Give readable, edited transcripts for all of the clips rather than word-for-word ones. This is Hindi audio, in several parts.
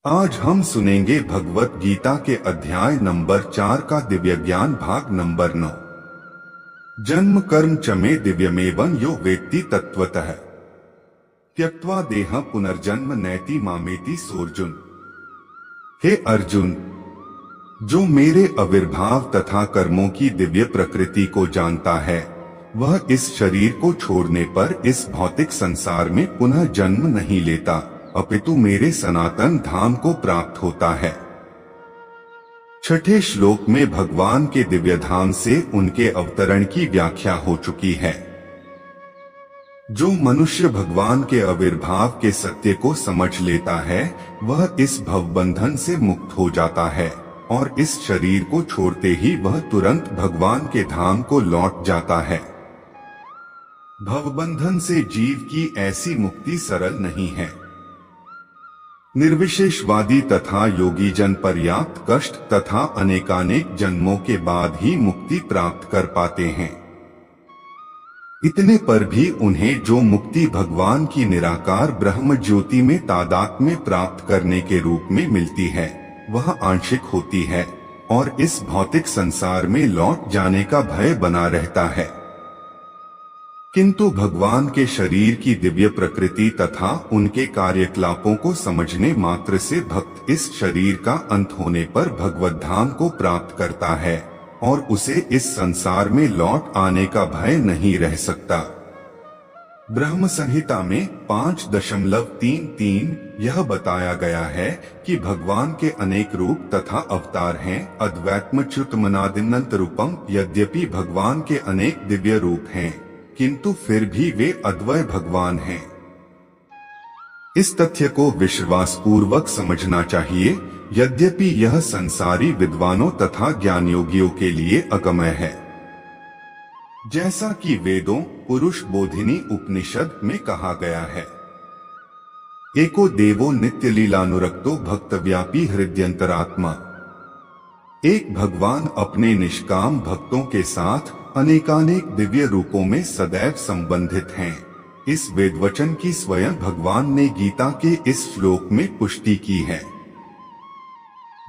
आज हम सुनेंगे भगवत गीता के अध्याय नंबर 4 का दिव्य ज्ञान भाग नंबर 9। जन्म कर्म च मे दिव्यमेवं यो वेत्ति तत्वतः त्यक्त्वा देह पुनर्जन्म नैति मामेति सोर्जुन। हे अर्जुन, जो मेरे आविर्भाव तथा कर्मों की दिव्य प्रकृति को जानता है, वह इस शरीर को छोड़ने पर इस भौतिक संसार में पुनः जन्म नहीं लेता, अपितु मेरे सनातन धाम को प्राप्त होता है। छठे श्लोक में भगवान के दिव्य धाम से उनके अवतरण की व्याख्या हो चुकी है। जो मनुष्य भगवान के आविर्भाव के सत्य को समझ लेता है, वह इस भवबंधन से मुक्त हो जाता है और इस शरीर को छोड़ते ही वह तुरंत भगवान के धाम को लौट जाता है। भवबंधन से जीव की ऐसी मुक्ति सरल नहीं है। निर्विशेषवादी तथा योगी जन पर्याप्त कष्ट तथा अनेकानेक जन्मों के बाद ही मुक्ति प्राप्त कर पाते हैं। इतने पर भी उन्हें जो मुक्ति भगवान की निराकार ब्रह्म ज्योति में तादात्म्य प्राप्त करने के रूप में मिलती है, वह आंशिक होती है और इस भौतिक संसार में लौट जाने का भय बना रहता है। किंतु भगवान के शरीर की दिव्य प्रकृति तथा उनके कार्यकलापों को समझने मात्र से भक्त इस शरीर का अंत होने पर भगवत धाम को प्राप्त करता है और उसे इस संसार में लौट आने का भय नहीं रह सकता। ब्रह्म संहिता में 5.33 यह बताया गया है कि भगवान के अनेक रूप तथा अवतार हैं। अद्वैतमच्युतमनादिनंत रूपम, यद्यपि भगवान के अनेक दिव्य रूप हैं, किंतु फिर भी वे अद्वय भगवान हैं। इस तथ्य को विश्वास पूर्वक समझना चाहिए, यद्यपि यह संसारी विद्वानों तथा ज्ञान योगियों के लिए अगम्य है। जैसा कि वेदों पुरुष बोधिनी उपनिषद में कहा गया है, एको देवो नित्य लीलानुरक्तो भक्तव्यापी हृदयंतरात्मा। एक भगवान अपने निष्काम भक्तों के साथ अनेकानेक दिव्य रूपों में सदैव संबंधित हैं। इस वेदवचन की स्वयं भगवान ने गीता के इस श्लोक में पुष्टि की है।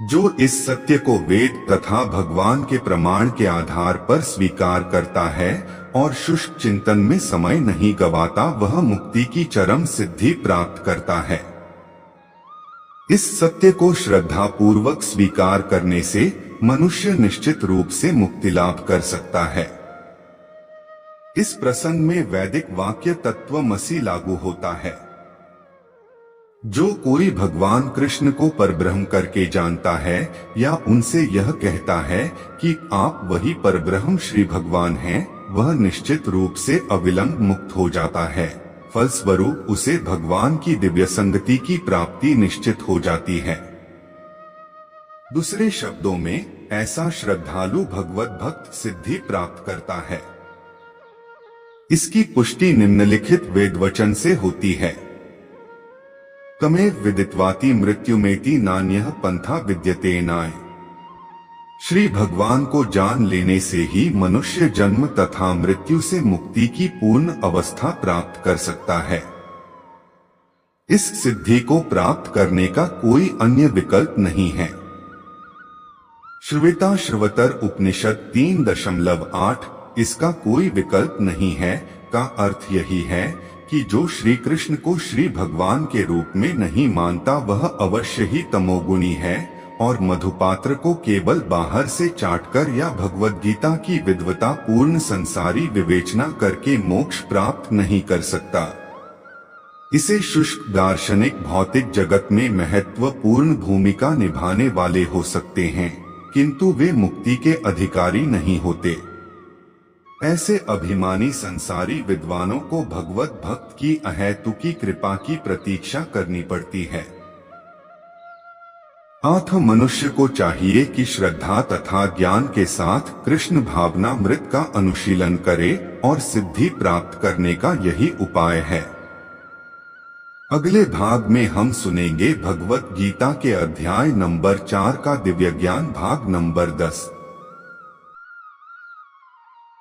जो इस सत्य को वेद तथा भगवान के प्रमाण के आधार पर स्वीकार करता है और शुष्क चिंतन में समय नहीं गवाता, वह मुक्ति की चरम सिद्धि प्राप्त करता है। इस सत्य को श्रद्धा पूर्वक स्वीकार करने से मनुष्य निश्चित रूप से मुक्ति लाभ कर सकता है। इस प्रसंग में वैदिक वाक्य तत्वमसि लागू होता है। जो कोई भगवान कृष्ण को परब्रह्म करके जानता है या उनसे यह कहता है कि आप वही परब्रह्म श्री भगवान हैं, वह निश्चित रूप से अविलंब मुक्त हो जाता है। फलस्वरूप उसे भगवान की दिव्य संगति की प्राप्ति निश्चित हो जाती है। दूसरे शब्दों में, ऐसा श्रद्धालु भगवत भक्त सिद्धि प्राप्त करता है। इसकी पुष्टि निम्नलिखित वेदवचन से होती है। तमेव विदित्वाति मृत्युमेति नान्यः पंथा विद्यते नाय। श्री भगवान को जान लेने से ही मनुष्य जन्म तथा मृत्यु से मुक्ति की पूर्ण अवस्था प्राप्त कर सकता है। इस सिद्धि को प्राप्त करने का कोई अन्य विकल्प नहीं है। श्वेता श्रवतर उपनिषद 3.8 इसका कोई विकल्प नहीं है का अर्थ यही है कि जो श्री कृष्ण को श्री भगवान के रूप में नहीं मानता, वह अवश्य ही तमोगुणी है और मधुपात्र को केवल बाहर से चाटकर या भगवद गीता की विद्वता पूर्ण संसारी विवेचना करके मोक्ष प्राप्त नहीं कर सकता। इसे शुष्क दार्शनिक भौतिक जगत में महत्वपूर्ण भूमिका निभाने वाले हो सकते हैं, किंतु वे मुक्ति के अधिकारी नहीं होते। ऐसे अभिमानी संसारी विद्वानों को भगवत भक्त की अहेतुकी कृपा की प्रतीक्षा करनी पड़ती है। अतः मनुष्य को चाहिए कि श्रद्धा तथा ज्ञान के साथ कृष्ण भावनामृत का अनुशीलन करे और सिद्धि प्राप्त करने का यही उपाय है। अगले भाग में हम सुनेंगे भगवत गीता के अध्याय नंबर 4 का दिव्य ज्ञान भाग नंबर 10।